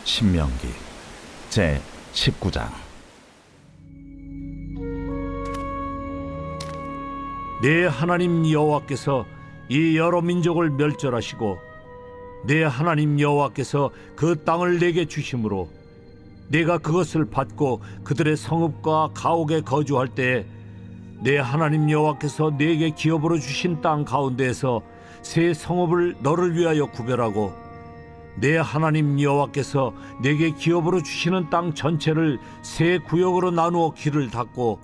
신명기 제 19장. 내 하나님 여호와께서 이 여러 민족을 멸절하시고 내 하나님 여호와께서 그 땅을 내게 주심으로 내가 그것을 받고 그들의 성읍과 가옥에 거주할 때에 내 하나님 여호와께서 내게 기업으로 주신 땅 가운데에서 새 성읍을 너를 위하여 구별하고 내 하나님 여호와께서 내게 기업으로 주시는 땅 전체를 새 구역으로 나누어 길을 닫고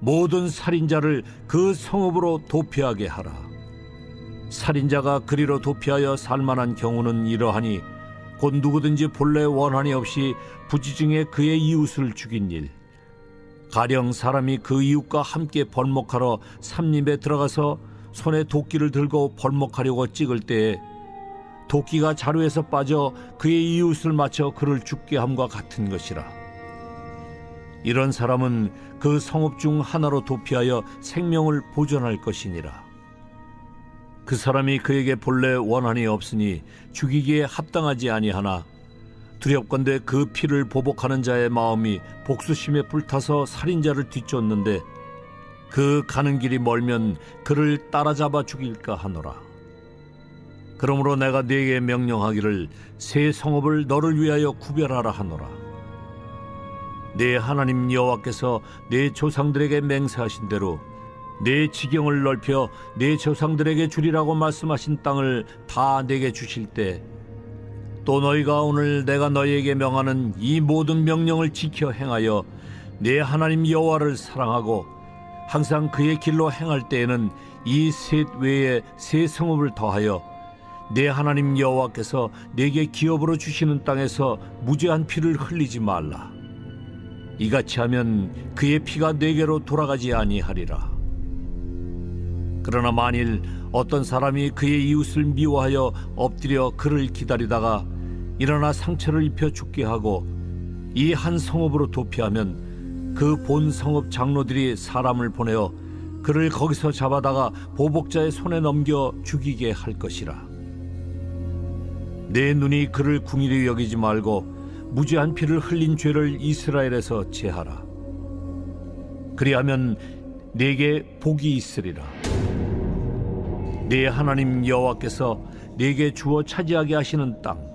모든 살인자를 그 성읍으로 도피하게 하라. 살인자가 그리로 도피하여 살만한 경우는 이러하니 곧 누구든지 본래 원한이 없이 부지중에 그의 이웃을 죽인 일, 가령 사람이 그 이웃과 함께 벌목하러 삼림에 들어가서 손에 도끼를 들고 벌목하려고 찍을 때에 도끼가 자루에서 빠져 그의 이웃을 맞춰 그를 죽게 함과 같은 것이라. 이런 사람은 그 성읍 중 하나로 도피하여 생명을 보존할 것이니라. 그 사람이 그에게 본래 원한이 없으니 죽이기에 합당하지 아니하나 두렵건대 그 피를 보복하는 자의 마음이 복수심에 불타서 살인자를 뒤쫓는데 그 가는 길이 멀면 그를 따라잡아 죽일까 하노라. 그러므로 내가 네게 명령하기를 새 성읍을 너를 위하여 구별하라 하노라. 네 하나님 여호와께서 네 조상들에게 맹세하신 대로 네 지경을 넓혀 네 조상들에게 주리라고 말씀하신 땅을 다 내게 주실 때 또 너희가 오늘 내가 너희에게 명하는 이 모든 명령을 지켜 행하여 네 하나님 여호와를 사랑하고 항상 그의 길로 행할 때에는 이 셋 외에 새 성읍을 더하여 네 하나님 여호와께서 네게 기업으로 주시는 땅에서 무죄한 피를 흘리지 말라. 이같이 하면 그의 피가 네게로 돌아가지 아니하리라. 그러나 만일 어떤 사람이 그의 이웃을 미워하여 엎드려 그를 기다리다가 일어나 상처를 입혀 죽게 하고 이 한 성읍으로 도피하면 그 본 성읍 장로들이 사람을 보내어 그를 거기서 잡아다가 보복자의 손에 넘겨 죽이게 할 것이라. 내 눈이 그를 궁일히 여기지 말고 무죄한 피를 흘린 죄를 이스라엘에서 제하라. 그리하면 네게 복이 있으리라. 네 하나님 여호와께서 네게 주어 차지하게 하시는 땅,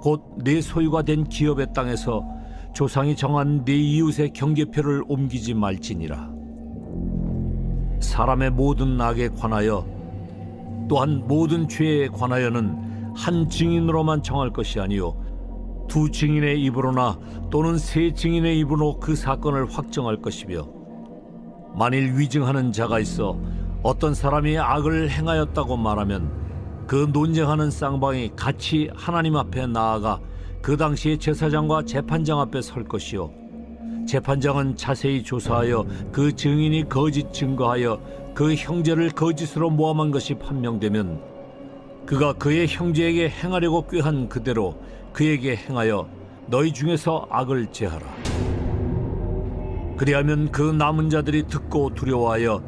곧 네 소유가 된 기업의 땅에서 조상이 정한 네 이웃의 경계표를 옮기지 말지니라. 사람의 모든 악에 관하여 또한 모든 죄에 관하여는 한 증인으로만 정할 것이 아니요 두 증인의 입으로나 또는 세 증인의 입으로 그 사건을 확정할 것이며, 만일 위증하는 자가 있어 어떤 사람이 악을 행하였다고 말하면 그 논쟁하는 쌍방이 같이 하나님 앞에 나아가 그 당시에 제사장과 재판장 앞에 설 것이요 재판장은 자세히 조사하여 그 증인이 거짓 증거하여 그 형제를 거짓으로 모함한 것이 판명되면 그가 그의 형제에게 행하려고 꾀한 그대로 그에게 행하여 너희 중에서 악을 제하라. 그리하면 그 남은 자들이 듣고 두려워하여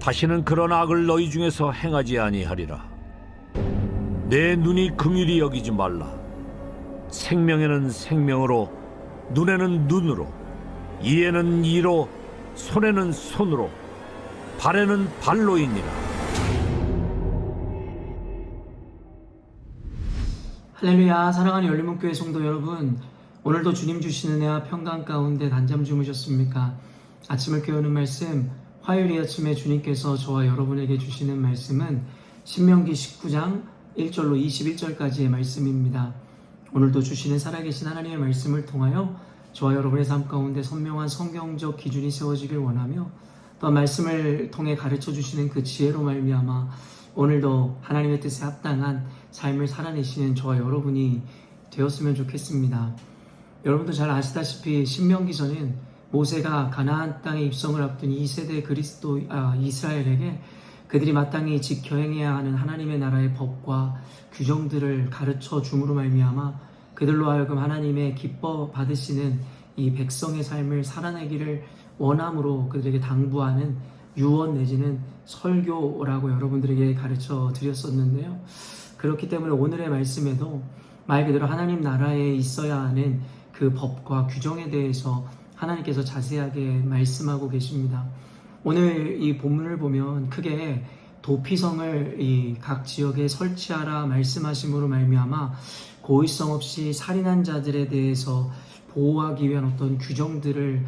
다시는 그런 악을 너희 중에서 행하지 아니하리라. 내 눈이 긍휼히 여기지 말라. 생명에는 생명으로, 눈에는 눈으로, 이에는 이로, 손에는 손으로, 발에는 발로이니라. 할렐루야. 사랑하는 열린문교회 성도 여러분, 오늘도 주님 주시는 은혜와 평강 가운데 단잠 주무셨습니까? 아침을 깨우는 말씀, 화요일 아침에 주님께서 저와 여러분에게 주시는 말씀은 신명기 19장 1절로 21절까지의 말씀입니다. 오늘도 주시는 살아계신 하나님의 말씀을 통하여 저와 여러분의 삶 가운데 선명한 성경적 기준이 세워지길 원하며, 또 말씀을 통해 가르쳐 주시는 그 지혜로 말미암아 오늘도 하나님의 뜻에 합당한 삶을 살아내시는 저와 여러분이 되었으면 좋겠습니다. 여러분도 잘 아시다시피 신명기서는 모세가 가나안 땅에 입성을 앞둔 2세대 이스라엘에게 그들이 마땅히 지켜 행해야 하는 하나님의 나라의 법과 규정들을 가르쳐 줌으로 말미암아 그들로 하여금 하나님의 기뻐 받으시는 이 백성의 삶을 살아내기를 원함으로 그들에게 당부하는 유언 내지는 설교라고 여러분들에게 가르쳐 드렸었는데요. 그렇기 때문에 오늘의 말씀에도 말 그대로 하나님 나라에 있어야 하는 그 법과 규정에 대해서 하나님께서 자세하게 말씀하고 계십니다. 오늘 이 본문을 보면 크게 도피성을 이 각 지역에 설치하라 말씀하심으로 말미암아 고의성 없이 살인한 자들에 대해서 보호하기 위한 어떤 규정들을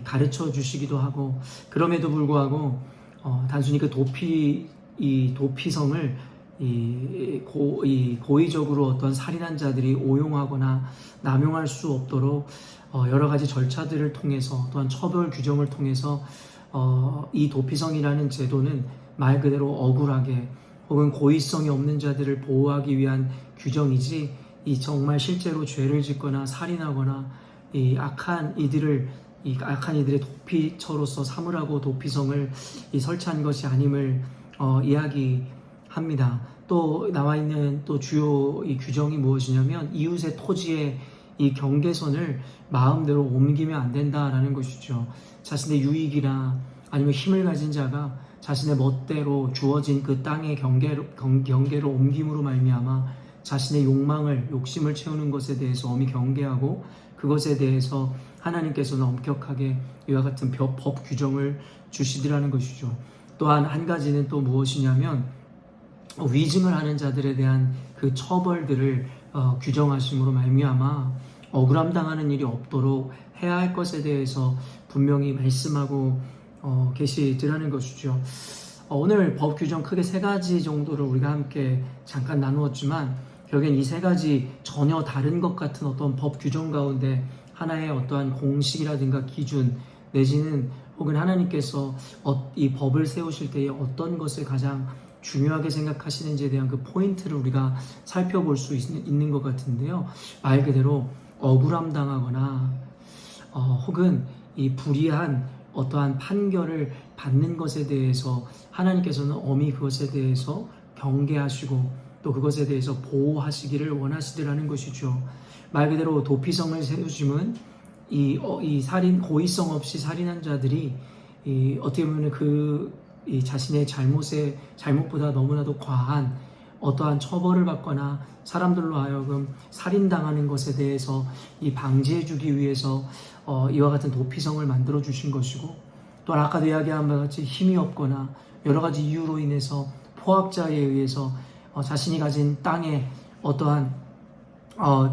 가르쳐 주시기도 하고, 그럼에도 불구하고 단순히 그 도피성을 고의적으로 어떤 살인한 자들이 오용하거나 남용할 수 없도록 여러 가지 절차들을 통해서, 또한 처벌 규정을 통해서 이 도피성이라는 제도는 말 그대로 억울하게 혹은 고의성이 없는 자들을 보호하기 위한 규정이지, 이 정말 실제로 죄를 짓거나 살인하거나 이 악한 이들의 도피처로서 삼으라고 도피성을 설치한 것이 아님을 이야기합니다. 또 나와 있는 또 주요 이 규정이 무엇이냐면, 이웃의 토지의 이 경계선을 마음대로 옮기면 안 된다라는 것이죠. 자신의 유익이나 아니면 힘을 가진 자가 자신의 멋대로 주어진 그 땅의 경계를 옮김으로 말미암아 자신의 욕심을 채우는 것에 대해서 엄히 경계하고, 그것에 대해서 하나님께서는 엄격하게 이와 같은 법 규정을 주시더라는 것이죠. 또한 한 가지는 또 무엇이냐면, 위증을 하는 자들에 대한 그 처벌들을 규정하심으로 말미암아 억울함 당하는 일이 없도록 해야 할 것에 대해서 분명히 말씀하고 계시더라는 것이죠. 오늘 법 규정 크게 세 가지 정도를 우리가 함께 잠깐 나누었지만, 결국엔 이 세 가지 전혀 다른 것 같은 어떤 법 규정 가운데 하나의 어떠한 공식이라든가 기준, 내지는 혹은 하나님께서 이 법을 세우실 때에 어떤 것을 가장 중요하게 생각하시는지에 대한 그 포인트를 우리가 살펴볼 수 있는 것 같은데요. 말 그대로 억울함 당하거나 혹은 이 불이한 어떠한 판결을 받는 것에 대해서 하나님께서는 엄히 그것에 대해서 경계하시고 또 그것에 대해서 보호하시기를 원하시더라는 것이죠. 말 그대로 도피성을 세우심은 고의성 없이 살인한 자들이 어떻게 보면 자신의 잘못보다 너무나도 과한 어떠한 처벌을 받거나 사람들로 하여금 살인당하는 것에 대해서 방지해주기 위해서 이와 같은 도피성을 만들어 주신 것이고, 또 아까도 이야기한 바 같이 힘이 없거나 여러 가지 이유로 인해서 포악자에 의해서 자신이 가진 땅에 어떠한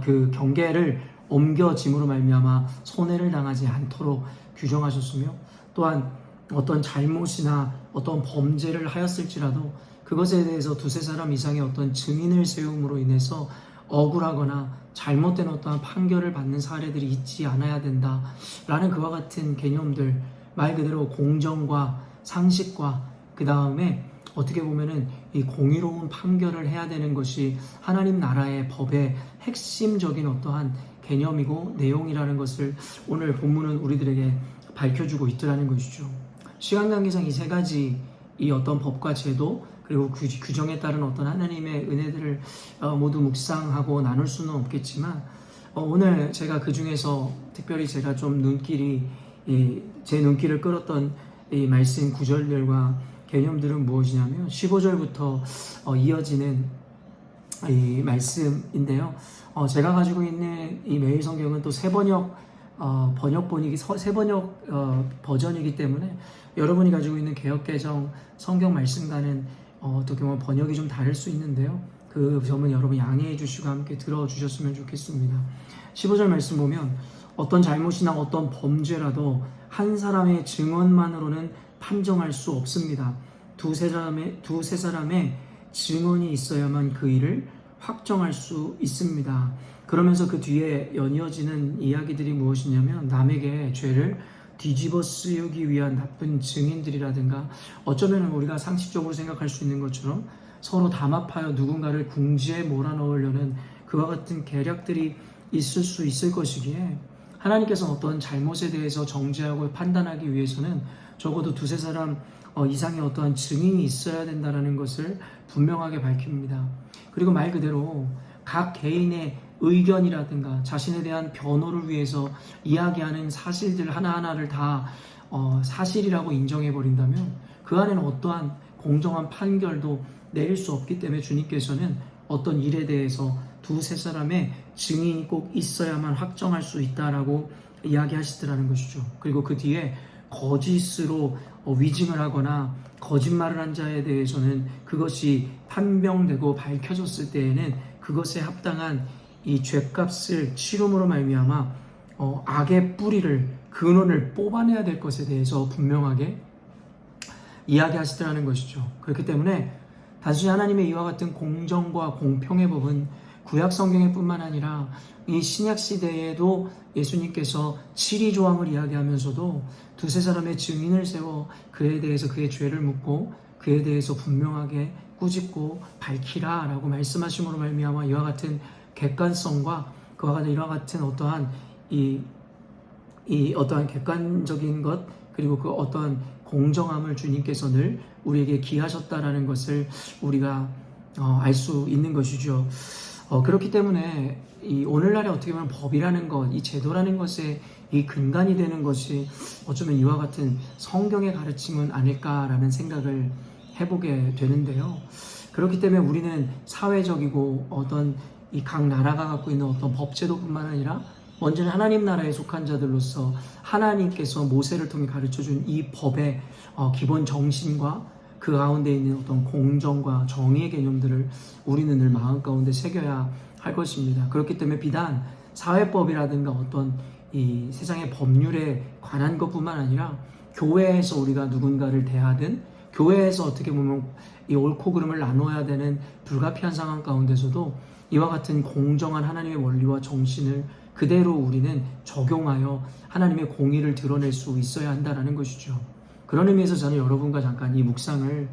그 경계를 옮겨짐으로 말미암아 손해를 당하지 않도록 규정하셨으며, 또한 어떤 잘못이나 어떤 범죄를 하였을지라도 그것에 대해서 두세 사람 이상의 어떤 증인을 세움으로 인해서 억울하거나 잘못된 어떠한 판결을 받는 사례들이 있지 않아야 된다라는 그와 같은 개념들, 말 그대로 공정과 상식과 그 다음에 어떻게 보면은 이 공의로운 판결을 해야 되는 것이 하나님 나라의 법의 핵심적인 어떠한 개념이고 내용이라는 것을 오늘 본문은 우리들에게 밝혀주고 있더라는 것이죠. 시간 관계상 이 세 가지 이 어떤 법과 제도 그리고 규정에 따른 어떤 하나님의 은혜들을 모두 묵상하고 나눌 수는 없겠지만, 오늘 제가 그 중에서 특별히 제가 좀 제 눈길을 끌었던 이 말씀 구절들과 개념들은 무엇이냐면 15절부터 이어지는 이 말씀인데요. 제가 가지고 있는 이 매일 성경은 또 새 번역 버전이기 때문에 여러분이 가지고 있는 개역개정 성경 말씀과는 어떻게 보면 번역이 좀 다를 수 있는데요. 그 점은 여러분 양해해 주시고 함께 들어주셨으면 좋겠습니다. 15절 말씀 보면, 어떤 잘못이나 어떤 범죄라도 한 사람의 증언만으로는 판정할 수 없습니다. 두세 사람의 증언이 있어야만 그 일을 확정할 수 있습니다. 그러면서 그 뒤에 연이어지는 이야기들이 무엇이냐면, 남에게 죄를 뒤집어 쓰기 위한 나쁜 증인들이라든가, 어쩌면 우리가 상식적으로 생각할 수 있는 것처럼 서로 담합하여 누군가를 궁지에 몰아넣으려는 그와 같은 계략들이 있을 수 있을 것이기에, 하나님께서 어떤 잘못에 대해서 정죄하고 판단하기 위해서는 적어도 두세 사람 이상의 어떠한 증인이 있어야 된다는 것을 분명하게 밝힙니다. 그리고 말 그대로 각 개인의 의견이라든가 자신에 대한 변호를 위해서 이야기하는 사실들 하나하나를 다 사실이라고 인정해버린다면 그 안에는 어떠한 공정한 판결도 내릴 수 없기 때문에 주님께서는 어떤 일에 대해서 두세 사람의 증인이 꼭 있어야만 확정할 수 있다라고 이야기하시더라는 것이죠. 그리고 그 뒤에 거짓으로 위증을 하거나 거짓말을 한 자에 대해서는 그것이 판명되고 밝혀졌을 때에는 그것에 합당한 이 죄값을 치름으로 말미암아 악의 뿌리를 근원을 뽑아내야 될 것에 대해서 분명하게 이야기하시더라는 것이죠. 그렇기 때문에 단순히 하나님의 이와 같은 공정과 공평의 법은 구약 성경에 뿐만 아니라 이 신약 시대에도 예수님께서 7위 조항을 이야기하면서도 두세 사람의 증인을 세워 그에 대해서 그의 죄를 묻고 그에 대해서 분명하게 꾸짖고 밝히라 라고 말씀하심으로 말미암아 이와 같은 객관성과 그와 같은 이와 같은 어떠한 이 어떠한 객관적인 것 그리고 그 어떠한 공정함을 주님께서 늘 우리에게 기하셨다라는 것을 우리가 알 수 있는 것이죠. 그렇기 때문에 이 오늘날에 어떻게 보면 법이라는 것, 이 제도라는 것에 이 근간이 되는 것이 어쩌면 이와 같은 성경의 가르침은 아닐까라는 생각을 해보게 되는데요. 그렇기 때문에 우리는 사회적이고 어떤 이 각 나라가 갖고 있는 어떤 법제도뿐만 아니라 먼저는 하나님 나라에 속한 자들로서 하나님께서 모세를 통해 가르쳐준 이 법의 기본 정신과 그 가운데 있는 어떤 공정과 정의의 개념들을 우리는 늘 마음 가운데 새겨야 할 것입니다. 그렇기 때문에 비단 사회법이라든가 어떤 이 세상의 법률에 관한 것뿐만 아니라 교회에서 우리가 누군가를 대하든 교회에서 어떻게 보면 이 옳고 그름을 나눠야 되는 불가피한 상황 가운데서도 이와 같은 공정한 하나님의 원리와 정신을 그대로 우리는 적용하여 하나님의 공의를 드러낼 수 있어야 한다는 것이죠. 그런 의미에서 저는 여러분과 잠깐 이 묵상을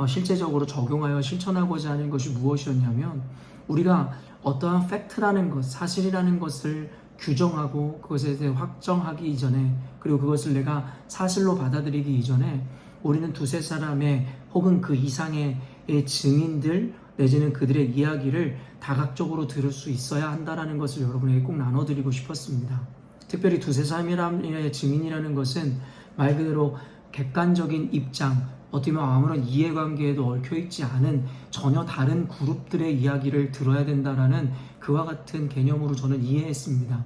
실제적으로 적용하여 실천하고자 하는 것이 무엇이었냐면 우리가 어떠한 팩트라는 것, 사실이라는 것을 규정하고 그것에 대해 확정하기 이전에 그리고 그것을 내가 사실로 받아들이기 이전에 우리는 두세 사람의 혹은 그 이상의 증인들 내지는 그들의 이야기를 다각적으로 들을 수 있어야 한다는 것을 여러분에게 꼭 나눠드리고 싶었습니다. 특별히 두세 사람의 증인이라는 것은 말 그대로 객관적인 입장, 어떻게 보면 아무런 이해관계에도 얽혀있지 않은 전혀 다른 그룹들의 이야기를 들어야 된다라는 그와 같은 개념으로 저는 이해했습니다.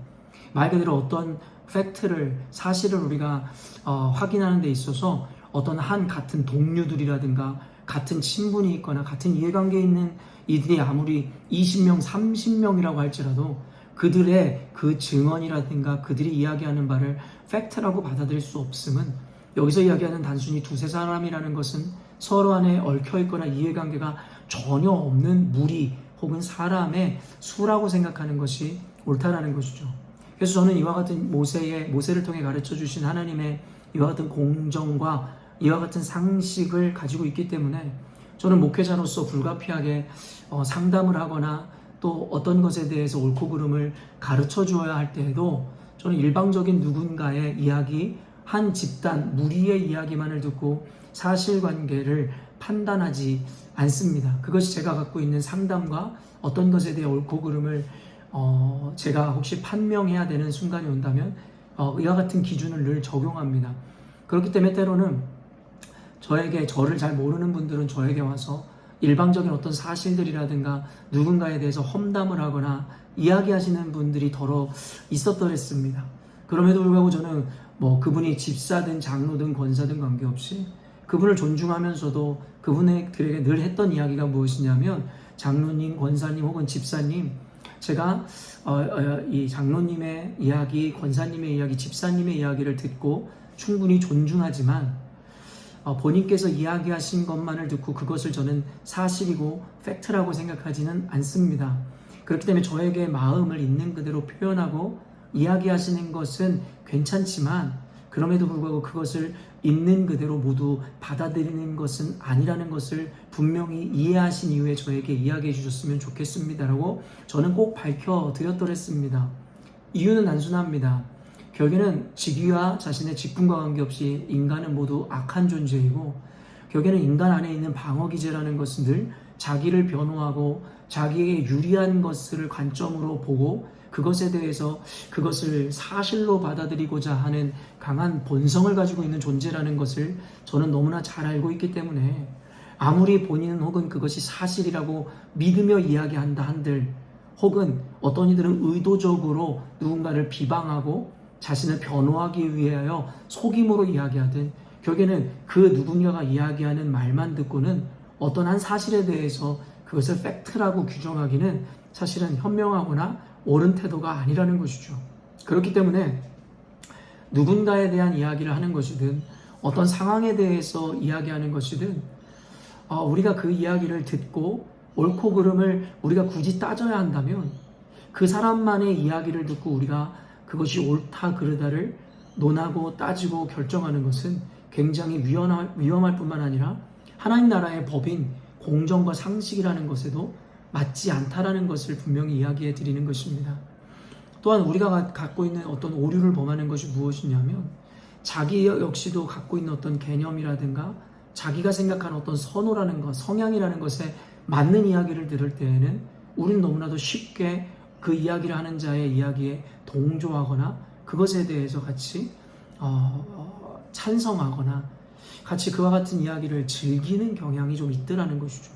말 그대로 어떤 팩트를, 사실을 우리가 확인하는 데 있어서 어떤 한 같은 동료들이라든가 같은 친분이 있거나 같은 이해관계에 있는 이들이 아무리 20명, 30명이라고 할지라도 그들의 그 증언이라든가 그들이 이야기하는 바를 팩트라고 받아들일 수 없음은 여기서 이야기하는 단순히 두세 사람이라는 것은 서로 안에 얽혀있거나 이해관계가 전혀 없는 무리 혹은 사람의 수라고 생각하는 것이 옳다라는 것이죠. 그래서 저는 이와 같은 모세를 통해 가르쳐 주신 하나님의 이와 같은 공정과 이와 같은 상식을 가지고 있기 때문에 저는 목회자로서 불가피하게 상담을 하거나 또 어떤 것에 대해서 옳고 그름을 가르쳐 주어야 할 때에도 저는 일방적인 누군가의 이야기, 한 집단, 무리의 이야기만을 듣고 사실관계를 판단하지 않습니다. 그것이 제가 갖고 있는 상담과 어떤 것에 대해 옳고 그름을 제가 혹시 판명해야 되는 순간이 온다면 이와 같은 기준을 늘 적용합니다. 그렇기 때문에 때로는 저를 잘 모르는 분들은 저에게 와서 일방적인 어떤 사실들이라든가 누군가에 대해서 험담을 하거나 이야기하시는 분들이 더러 있었더랬습니다. 그럼에도 불구하고 저는 그분이 집사든 장로든 권사든 관계없이 그분을 존중하면서도 그분들에게 늘 했던 이야기가 무엇이냐면 장로님, 권사님 혹은 집사님, 제가 이 장로님의 이야기, 권사님의 이야기, 집사님의 이야기를 듣고 충분히 존중하지만 본인께서 이야기하신 것만을 듣고 그것을 저는 사실이고 팩트라고 생각하지는 않습니다. 그렇기 때문에 저에게 마음을 있는 그대로 표현하고 이야기하시는 것은 괜찮지만 그럼에도 불구하고 그것을 있는 그대로 모두 받아들이는 것은 아니라는 것을 분명히 이해하신 이후에 저에게 이야기해 주셨으면 좋겠습니다라고 저는 꼭 밝혀드렸더랬습니다. 이유는 단순합니다. 결국에는 직위와 자신의 직분과 관계없이 인간은 모두 악한 존재이고 결국에는 인간 안에 있는 방어기제라는 것은 늘 자기를 변호하고 자기에게 유리한 것을 관점으로 보고 그것에 대해서 그것을 사실로 받아들이고자 하는 강한 본성을 가지고 있는 존재라는 것을 저는 너무나 잘 알고 있기 때문에 아무리 본인은 혹은 그것이 사실이라고 믿으며 이야기한다 한들 혹은 어떤 이들은 의도적으로 누군가를 비방하고 자신을 변호하기 위하여 속임으로 이야기하든 결국에는 그 누군가가 이야기하는 말만 듣고는 어떤 한 사실에 대해서 그것을 팩트라고 규정하기는 사실은 현명하거나 옳은 태도가 아니라는 것이죠. 그렇기 때문에 누군가에 대한 이야기를 하는 것이든 어떤 상황에 대해서 이야기하는 것이든 우리가 그 이야기를 듣고 옳고 그름을 우리가 굳이 따져야 한다면 그 사람만의 이야기를 듣고 우리가 그것이 옳다 그르다를 논하고 따지고 결정하는 것은 굉장히 위험할 뿐만 아니라 하나님 나라의 법인 공정과 상식이라는 것에도 맞지 않다라는 것을 분명히 이야기해 드리는 것입니다. 또한 우리가 갖고 있는 어떤 오류를 범하는 것이 무엇이냐면 자기 역시도 갖고 있는 어떤 개념이라든가 자기가 생각하는 어떤 선호라는 것, 성향이라는 것에 맞는 이야기를 들을 때에는 우리는 너무나도 쉽게 그 이야기를 하는 자의 이야기에 동조하거나 그것에 대해서 같이 찬성하거나 같이 그와 같은 이야기를 즐기는 경향이 좀 있더라는 것이죠.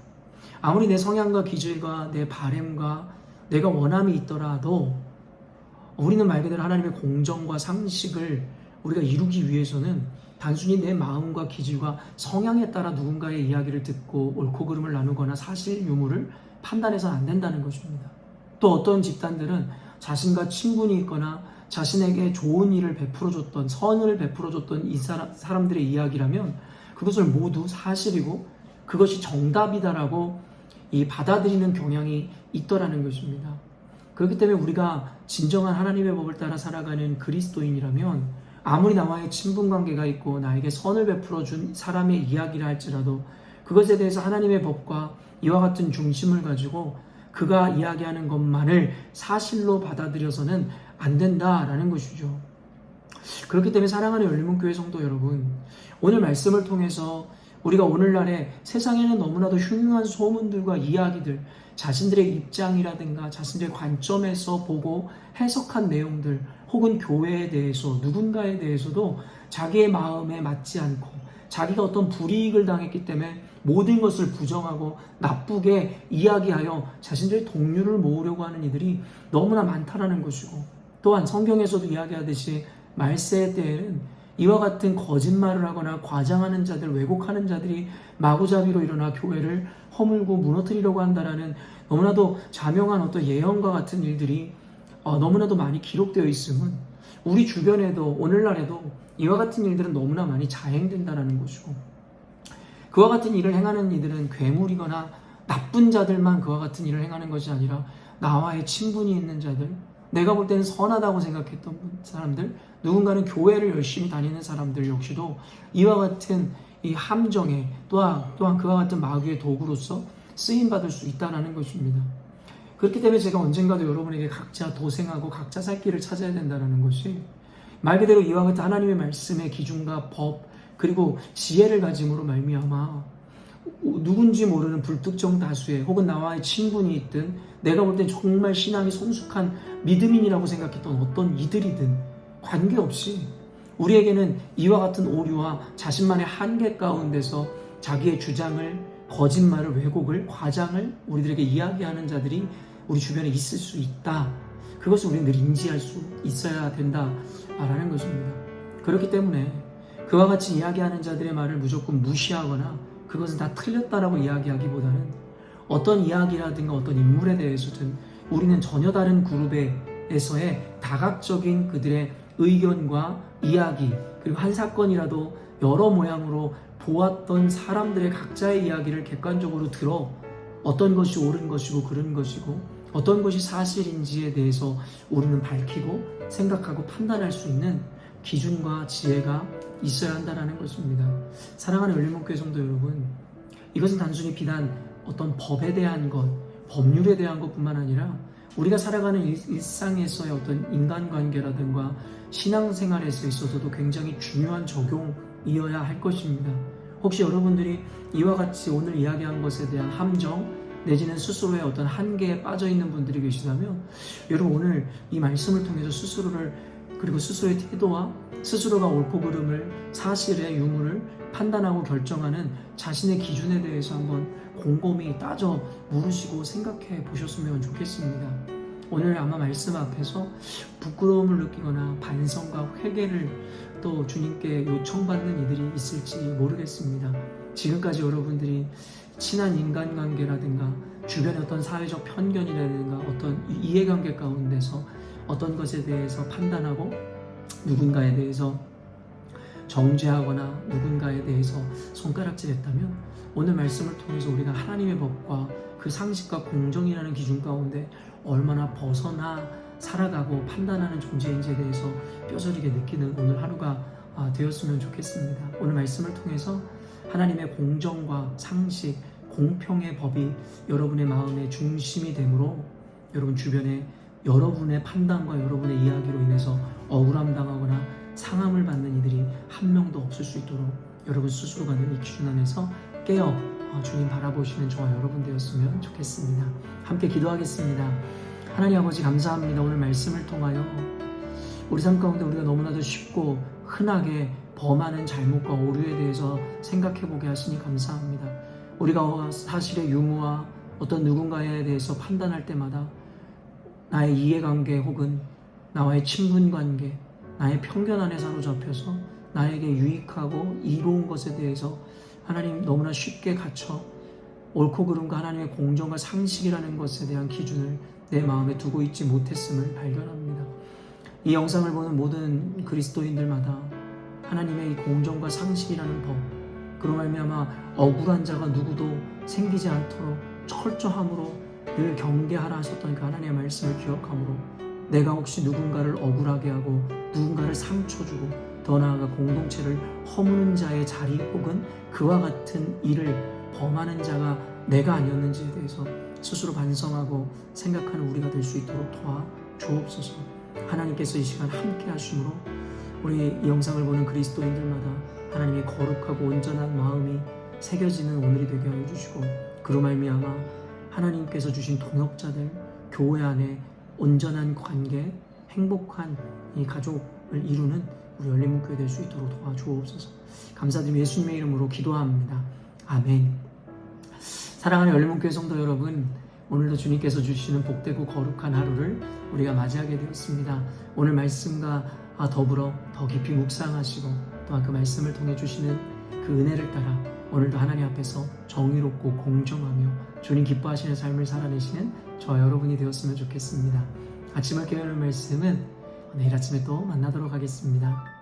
아무리 내 성향과 기질과 내 바램과 내가 원함이 있더라도 우리는 말 그대로 하나님의 공정과 상식을 우리가 이루기 위해서는 단순히 내 마음과 기질과 성향에 따라 누군가의 이야기를 듣고 옳고 그름을 나누거나 사실 유무를 판단해서는 안 된다는 것입니다. 또 어떤 집단들은 자신과 친분이 있거나 자신에게 좋은 일을 베풀어줬던 선을 베풀어줬던 이 사람들의 이야기라면 그것을 모두 사실이고 그것이 정답이다라고 받아들이는 경향이 있더라는 것입니다. 그렇기 때문에 우리가 진정한 하나님의 법을 따라 살아가는 그리스도인이라면 아무리 나와의 친분관계가 있고 나에게 선을 베풀어준 사람의 이야기를 할지라도 그것에 대해서 하나님의 법과 이와 같은 중심을 가지고 그가 이야기하는 것만을 사실로 받아들여서는 안 된다라는 것이죠. 그렇기 때문에 사랑하는 열린문교회 성도 여러분, 오늘 말씀을 통해서 우리가 오늘날에 세상에는 너무나도 흉흉한 소문들과 이야기들, 자신들의 입장이라든가 자신들의 관점에서 보고 해석한 내용들 혹은 교회에 대해서 누군가에 대해서도 자기의 마음에 맞지 않고 자기가 어떤 불이익을 당했기 때문에 모든 것을 부정하고 나쁘게 이야기하여 자신들의 동료를 모으려고 하는 이들이 너무나 많다라는 것이고, 또한 성경에서도 이야기하듯이 말세의 때에는 이와 같은 거짓말을 하거나 과장하는 자들, 왜곡하는 자들이 마구잡이로 일어나 교회를 허물고 무너뜨리려고 한다라는 너무나도 자명한 어떤 예언과 같은 일들이 너무나도 많이 기록되어 있음은 우리 주변에도 오늘날에도 이와 같은 일들은 너무나 많이 자행된다라는 것이고, 그와 같은 일을 행하는 이들은 괴물이거나 나쁜 자들만 그와 같은 일을 행하는 것이 아니라 나와의 친분이 있는 자들, 내가 볼 때는 선하다고 생각했던 사람들, 누군가는 교회를 열심히 다니는 사람들 역시도 이와 같은 이 함정에 또한 그와 같은 마귀의 도구로서 쓰임받을 수 있다는 것입니다. 그렇기 때문에 제가 언젠가도 여러분에게 각자 도생하고 각자 살 길을 찾아야 된다는 것이 말 그대로 이와 같은 하나님의 말씀의 기준과 법 그리고 지혜를 가짐으로 말미암아 누군지 모르는 불특정 다수의 혹은 나와의 친분이 있든 내가 볼 땐 정말 신앙이 성숙한 믿음인이라고 생각했던 어떤 이들이든 관계없이 우리에게는 이와 같은 오류와 자신만의 한계 가운데서 자기의 주장을, 거짓말을, 왜곡을, 과장을 우리들에게 이야기하는 자들이 우리 주변에 있을 수 있다. 그것을 우리는 늘 인지할 수 있어야 된다라는 것입니다. 그렇기 때문에 그와 같이 이야기하는 자들의 말을 무조건 무시하거나 그것은 다 틀렸다라고 이야기하기보다는 어떤 이야기라든가 어떤 인물에 대해서든 우리는 전혀 다른 그룹에서의 다각적인 그들의 의견과 이야기, 그리고 한 사건이라도 여러 모양으로 보았던 사람들의 각자의 이야기를 객관적으로 들어 어떤 것이 옳은 것이고 그른 것이고 어떤 것이 사실인지에 대해서 우리는 밝히고 생각하고 판단할 수 있는 기준과 지혜가 있어야 한다는 것입니다. 사랑하는 열린문교회 성도 여러분, 이것은 단순히 비단 어떤 법에 대한 것, 법률에 대한 것뿐만 아니라 우리가 살아가는 일상에서의 어떤 인간관계라든가 신앙생활에서 있어서도 굉장히 중요한 적용이어야 할 것입니다. 혹시 여러분들이 이와 같이 오늘 이야기한 것에 대한 함정 내지는 스스로의 어떤 한계에 빠져있는 분들이 계시다면 여러분 오늘 이 말씀을 통해서 스스로를 그리고 스스로의 태도와 스스로가 옳고 그름을 사실의 유무를 판단하고 결정하는 자신의 기준에 대해서 한번 곰곰이 따져 물으시고 생각해 보셨으면 좋겠습니다. 오늘 아마 말씀 앞에서 부끄러움을 느끼거나 반성과 회개를 또 주님께 요청받는 이들이 있을지 모르겠습니다. 지금까지 여러분들이 친한 인간관계라든가 주변의 어떤 사회적 편견이라든가 어떤 이해관계 가운데서 어떤 것에 대해서 판단하고 누군가에 대해서 정죄하거나 누군가에 대해서 손가락질했다면 오늘 말씀을 통해서 우리가 하나님의 법과 그 상식과 공정이라는 기준 가운데 얼마나 벗어나 살아가고 판단하는 존재인지에 대해서 뼈저리게 느끼는 오늘 하루가 되었으면 좋겠습니다. 오늘 말씀을 통해서 하나님의 공정과 상식, 공평의 법이 여러분의 마음의 중심이 되므로 여러분 주변에 여러분의 판단과 여러분의 이야기로 인해서 억울함 당하거나 상함을 받는 이들이 한 명도 없을 수 있도록 여러분 스스로가 늘 이 기준 안에서 깨어 주님 바라보시는 저와 여러분 되었으면 좋겠습니다. 함께 기도하겠습니다. 하나님 아버지 감사합니다. 오늘 말씀을 통하여 우리 삶 가운데 우리가 너무나도 쉽고 흔하게 범하는 잘못과 오류에 대해서 생각해보게 하시니 감사합니다. 우리가 사실의 유무와 어떤 누군가에 대해서 판단할 때마다 나의 이해관계 혹은 나와의 친분관계, 나의 편견 안에 사로잡혀서 나에게 유익하고 이로운 것에 대해서 하나님 너무나 쉽게 갇혀 옳고 그름과 하나님의 공정과 상식이라는 것에 대한 기준을 내 마음에 두고 있지 못했음을 발견합니다. 이 영상을 보는 모든 그리스도인들마다 하나님의 이 공정과 상식이라는 법, 그로 말미암아 억울한 자가 누구도 생기지 않도록 철저함으로 늘 경계하라 하셨던 그 하나님의 말씀을 기억함으로 내가 혹시 누군가를 억울하게 하고 누군가를 상처 주고 더 나아가 공동체를 허무는 자의 자리 혹은 그와 같은 일을 범하는 자가 내가 아니었는지에 대해서 스스로 반성하고 생각하는 우리가 될 수 있도록 도와 주옵소서. 하나님께서 이 시간 함께 하심으로 우리 이 영상을 보는 그리스도인들마다 하나님의 거룩하고 온전한 마음이 새겨지는 오늘이 되게 하여 주시고 그로 말미암아 하나님께서 주신 동역자들 교회 안에 온전한 관계, 행복한 이 가족을 이루는 우리 열린문교회 될 수 있도록 도와주옵소서. 감사드리며 예수님의 이름으로 기도합니다. 아멘. 사랑하는 열린문교회 성도 여러분, 오늘도 주님께서 주시는 복되고 거룩한 하루를 우리가 맞이하게 되었습니다. 오늘 말씀과 더불어 더 깊이 묵상하시고 또한 그 말씀을 통해 주시는 그 은혜를 따라 오늘도 하나님 앞에서 정의롭고 공정하며 주님 기뻐하시는 삶을 살아내시는 저와 여러분이 되었으면 좋겠습니다. 아침을 깨우는 말씀은 내일 아침에 또 만나도록 하겠습니다.